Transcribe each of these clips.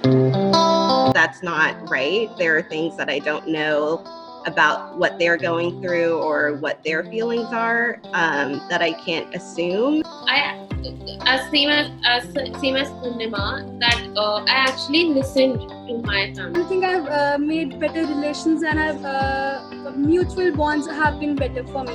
That's not right. There are things that I don't know about what they're going through or what their feelings are that I can't assume. Same as Purnima, that I actually listened to my family. I think I've made better relations, and I've mutual bonds have been better for me.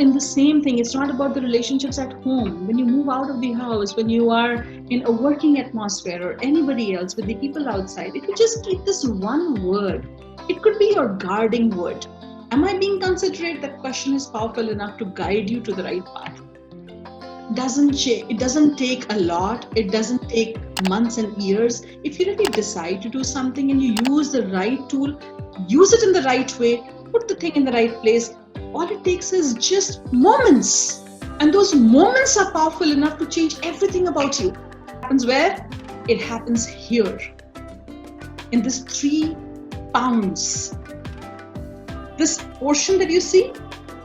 In the same thing, it's not about the relationships at home. When you move out of the house, when you are in a working atmosphere or anybody else with the people outside, if you just keep this one word, it could be your guarding word. Am I being considerate? That question is powerful enough to guide you to the right path. It doesn't take a lot. It doesn't take months and years. If you really decide to do something and you use the right tool, use it in the right way, put the thing in the right place, all it takes is just moments. And those moments are powerful enough to change everything about you. It happens where? It happens here. In this 3 pounds. This portion that you see,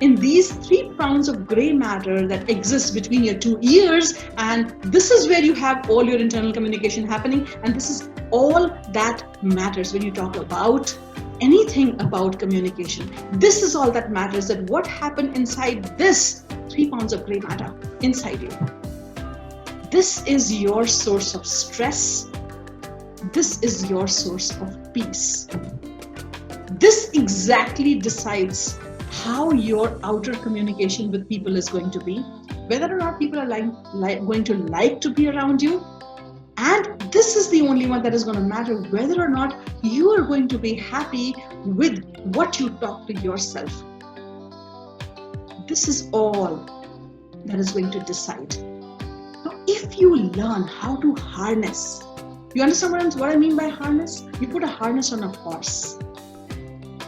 in these 3 pounds of gray matter that exists between your 2 ears, and this is where you have all your internal communication happening, and this is all that matters when you talk about anything about communication. This is all that matters, that what happened inside this 3 pounds of gray matter inside you. This is your source of stress. This is your source of peace. This exactly decides how your outer communication with people is going to be, whether or not people are going to like to be around you. And this is the only one that is going to matter, whether or not you are going to be happy with what you talk to yourself. This is all that is going to decide. Now, if you learn how to harness, you understand what I mean by harness? You put a harness on a horse.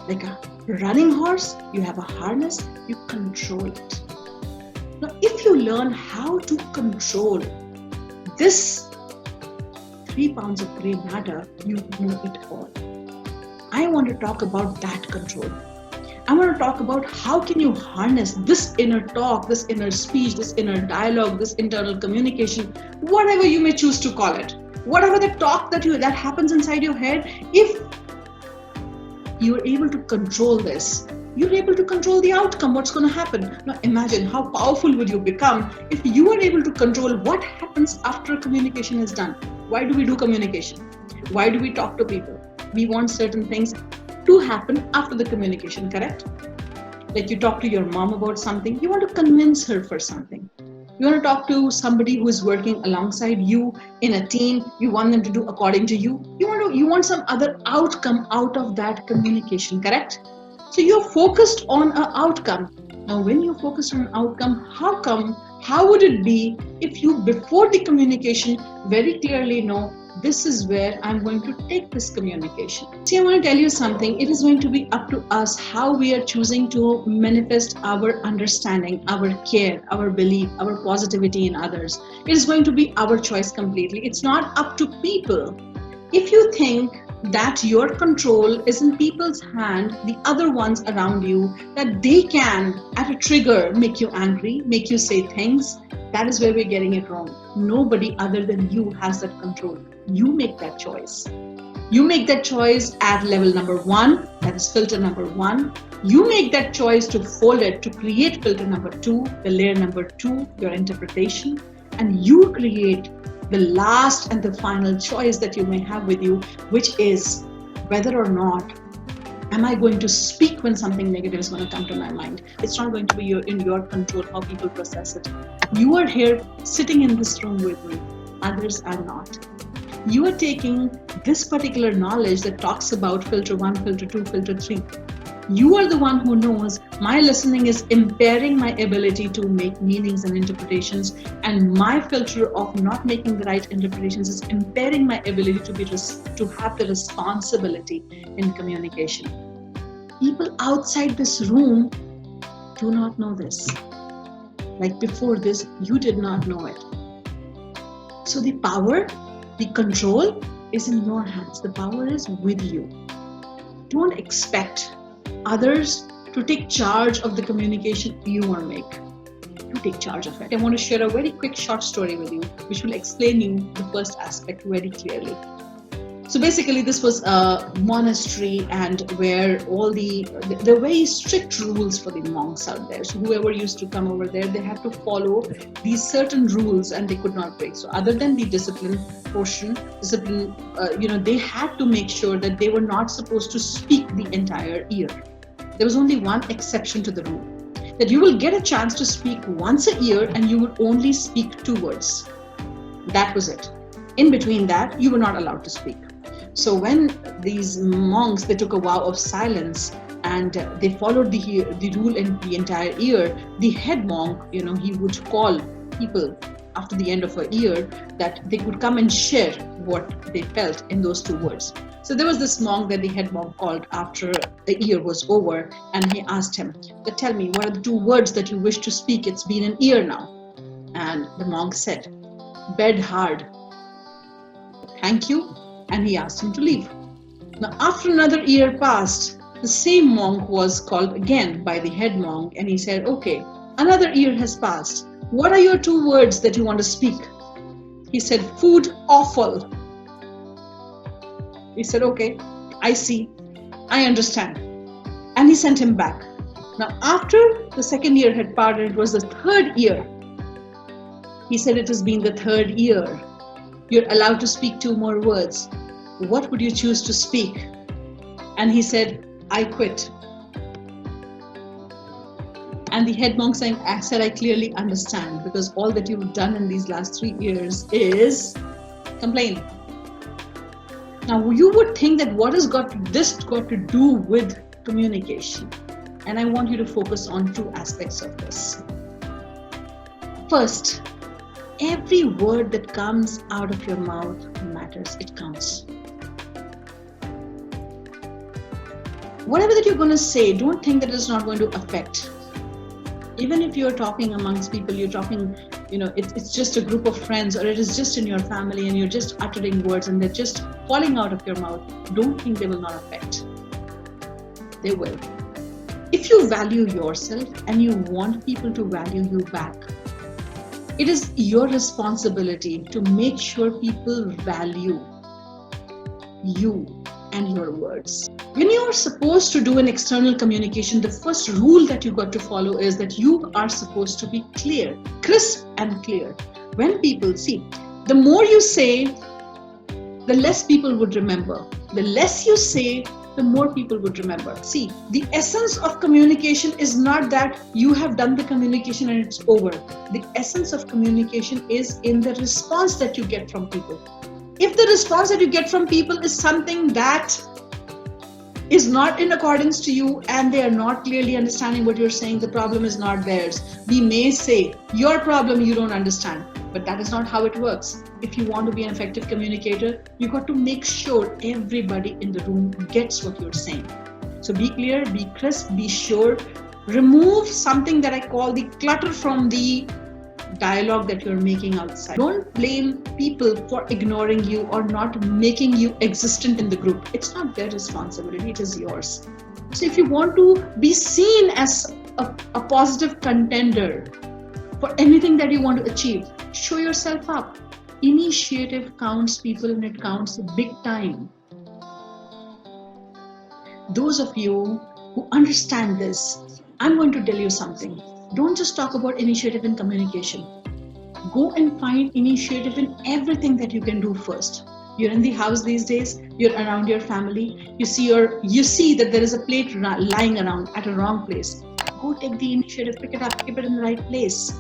Like a running horse, you have a harness, you control it. Now, if you learn how to control this 3 pounds of gray matter, you know it all. I want to talk about that control. I want to talk about how can you harness this inner talk, this inner speech, this inner dialogue, this internal communication, whatever you may choose to call it. Whatever the talk that happens inside your head, if you're able to control this, you're able to control the outcome, what's going to happen. Now imagine how powerful would you become if you are able to control what happens after communication is done. Why do we do communication? Why do we talk to people? We want certain things to happen after the communication, correct? Like you talk to your mom about something, you want to convince her for something. You want to talk to somebody who is working alongside you in a team, you want them to do according to you. You want some other outcome out of that communication, correct? So you're focused on an outcome. Now, when you're focused on an outcome, how would it be if you, before the communication, very clearly know this is where I'm going to take this communication? See, I want to tell you something. It is going to be up to us how we are choosing to manifest our understanding, our care, our belief, our positivity in others. It is going to be our choice completely. It's not up to people. If you think that your control is in people's hand, the other ones around you, that they can, at a trigger, make you angry, make you say things, that is where we're getting it wrong. Nobody other than you has that control. You make that choice. You make that choice at level number 1, that is filter number 1. You make that choice to fold it, to create filter number 2, the layer number 2, your interpretation, and you create the last and the final choice that you may have with you, which is whether or not am I going to speak when something negative is going to come to my mind. It's not going to be in your control how people process it. You are here sitting in this room with me. Others are not. You are taking this particular knowledge that talks about filter 1, filter 2, filter 3. You are the one who knows my listening is impairing my ability to make meanings and interpretations, and my filter of not making the right interpretations is impairing my ability to have the responsibility in communication. People outside this room do not know this. Like before this, you did not know it. So the power, the control is in your hands. The power is with you. Don't expect others to take charge of the communication you want to make. You take charge of it. I want to share a very quick short story with you, which will explain you the first aspect very clearly. So basically, this was a monastery, and where all the very strict rules for the monks out there. So whoever used to come over there, they had to follow these certain rules, and they could not break. So other than the discipline portion, they had to make sure that they were not supposed to speak the entire year. There was only one exception to the rule, that you will get a chance to speak once a year, and you would only speak 2 words. That was it. In between that, you were not allowed to speak. So when these monks, they took a vow of silence, and they followed the rule in the entire year, the head monk, he would call people after the end of a year that they could come and share what they felt in those 2 words. So there was this monk that the head monk called after the year was over, and he asked him, tell me, what are the 2 words that you wish to speak? It's been an year now. And the monk said, bed hard. Thank you. And he asked him to leave. Now, after another year passed, the same monk was called again by the head monk, and he said, okay, another year has passed. What are your 2 words that you want to speak? He said, food awful. He said, okay, I see, I understand. And he sent him back. Now, after the 2nd year had passed, it was the 3rd year. He said, it has been the 3rd year. You're allowed to speak 2 more words. What would you choose to speak? And he said, I quit. And the head monk said, I clearly understand, because all that you've done in these last 3 years is complain. Now, you would think that what has this got to do with communication? And I want you to focus on 2 aspects of this. First, every word that comes out of your mouth matters. It counts. Whatever that you're going to say, don't think that it's not going to affect. Even if you're talking amongst people, you're talking, it's just a group of friends, or it is just in your family, and you're just uttering words and they're just falling out of your mouth, don't think they will not affect. They will. If you value yourself and you want people to value you back, it is your responsibility to make sure people value you and your words. When you are supposed to do an external communication, the first rule that you got to follow is that you are supposed to be clear, crisp and clear. When people see, the more you say, the less people would remember. The less you say, the more people would remember. See, the essence of communication is not that you have done the communication and it's over. The essence of communication is in the response that you get from people. If the response that you get from people is something that is not in accordance to you and they are not clearly understanding what you're saying, the problem is not theirs. We may say, your problem you don't understand, but that is not how it works. If you want to be an effective communicator, you got to make sure everybody in the room gets what you're saying. So be clear, be crisp, be sure. Remove something that I call the clutter from the dialogue that you're making outside. Don't blame people for ignoring you or not making you existent in the group. It's not their responsibility, it is yours. So if you want to be seen as a positive contender for anything that you want to achieve, show yourself up. Initiative counts, people, and it counts big time. Those of you who understand this, I'm going to tell you something. Don't just talk about initiative in communication. Go and find initiative in everything that you can do first. You're in the house these days, you're around your family, you see that there is a plate lying around at a wrong place. Go take the initiative, pick it up, keep it in the right place.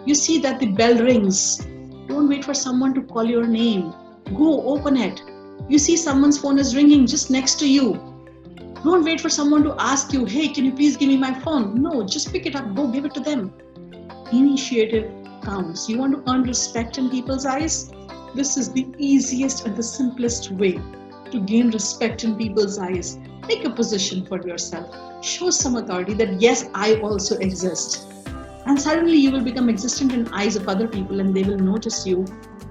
You see that the bell rings. Don't wait for someone to call your name. Go open it. You see someone's phone is ringing just next to you. Don't wait for someone to ask you, hey, can you please give me my phone? No, just pick it up, go give it to them. Initiative counts. You want to earn respect in people's eyes? This is the easiest and the simplest way to gain respect in people's eyes. Make a position for yourself. Show some authority that yes, I also exist. And suddenly you will become existent in eyes of other people and they will notice you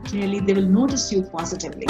clearly, they will notice you positively.